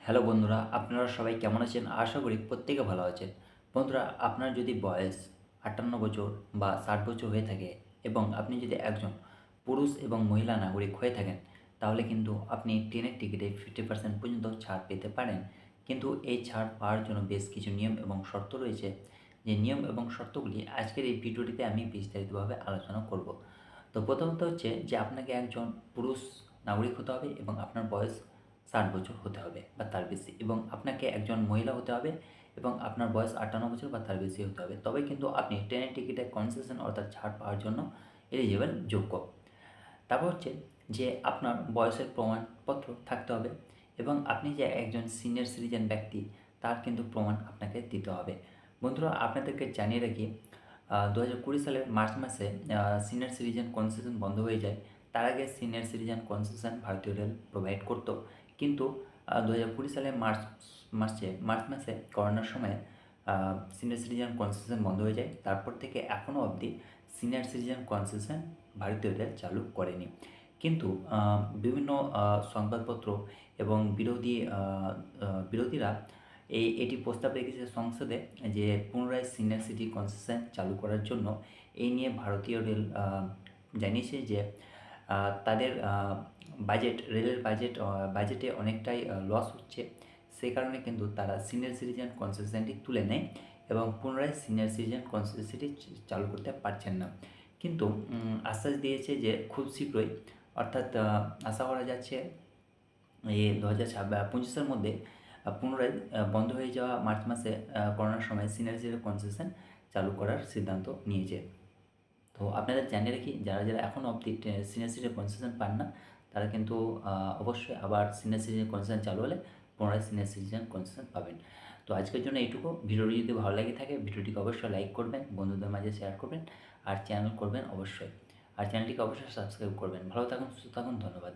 Hello বন্ধুরা, আপনারা সবাই কেমন আছেন? আশা করি প্রত্যেকে ভালো আছেন। বন্ধুরা, আপনার যদি বয়স ৫৮ বছর বা ৬০ বছর হয়ে থাকে এবং আপনি যদি একজন পুরুষ এবং মহিলা নাগরিক হয়ে থাকেন, তাহলে কিন্তু আপনি ট্রেনের টিকিটে 50% পর্যন্ত ছাড় পেতে পারেন। কিন্তু এই ছাড় পাওয়ার জন্য বেশ কিছু নিয়ম এবং শর্ত রয়েছে। যে নিয়ম এবং শর্তগুলি আজকের এই ভিডিওটিতে আমি বিস্তারিতভাবে আলোচনা করব। তো প্রথমত হচ্ছে যে আপনাকে একজন পুরুষ নাগরিক হতে হবে এবং আপনার বয়স ৬০ বছর হতে হবে বা তার বেশি, এবং আপনাকে একজন মহিলা হতে হবে এবং আপনার বয়স ৫৮ বছর বা তার বেশি হতে হবে। তবে কিন্তু আপনি ট্রেনের টিকিটে কনসেশন অর্থাৎ ছাড় পাওয়ার জন্য এলিজিবল, যোগ্য। তারপর হচ্ছে যে আপনার বয়সের প্রমাণপত্র থাকতে হবে এবং আপনি যে একজন সিনিয়র সিটিজেন ব্যক্তি তার কিন্তু প্রমাণ আপনাকে দিতে হবে। বন্ধুরা, আপনাদেরকে জানিয়ে রাখি, ২০২০ সালের মার্চ মাসে সিনিয়র সিটিজেন কনসেশন বন্ধ হয়ে যায়। তার আগে সিনিয়র সিটিজেন কনসেশন ভারতীয় রেল প্রোভাইড করতো, কিন্তু ২০২০ সালের মার্চ মাসে করোনার সময় সিনিয়র সিটিজেন কনসেশন বন্ধ হয়ে যায়। তারপর থেকে এখনও অবধি সিনিয়র সিটিজেন কনসেশন ভারতীয় রেল চালু করেনি। কিন্তু বিভিন্ন সংবাদপত্র এবং বিরোধীরা এটি প্রস্তাব রেখেছে সংসদে যে পুনরায় সিনিয়র সিটি কনসেশন চালু করার জন্য। এই নিয়ে ভারতীয় রেল জানিয়েছে যে তাদের রেলের বাজেটে অনেকটাই লস হচ্ছে। সেই কারণে কিন্তু তারা সিনিয়র সিটিজেন কনসেশনটি তুলে নেয় এবং পুনরায় সিনিয়র সিটিজেন কনসেশনটি চালু করতে পারছেন না। কিন্তু আশ্বাস দিয়েছে যে খুব শীঘ্রই, অর্থাৎ আশা করা যাচ্ছে এই ২০২৫-এর মধ্যে পুনরায় বন্ধ হয়ে যাওয়া মার্চ মাসে করোনার সময় সিনিয়র সিটিজেন কনসেশন চালু করার সিদ্ধান্ত নিয়েছে। তো আপনাদের জানিয়ে রাখি, যারা এখনও অবধি সিনিয়র সিটিজেন কনসেশন পান না, তারা কিন্তু অবশ্যই আবার সিনিয়র সিটিজেন কনসেশন চালু হলে পুনরায় সিনিয়র সিটিজেন কনসেশন পাবেন। তো আজকের জন্য এইটুকু। ভিডিওটি যদি ভালো লাগে থাকে, ভিডিওটিকে অবশ্যই লাইক করবেন, বন্ধুদের মাঝে শেয়ার করবেন, আর চ্যানেল করবেন অবশ্যই। আর চ্যানেলটিকে অবশ্যই সাবস্ক্রাইব করবেন। ভালো থাকুন, সুস্থ থাকুন, ধন্যবাদ।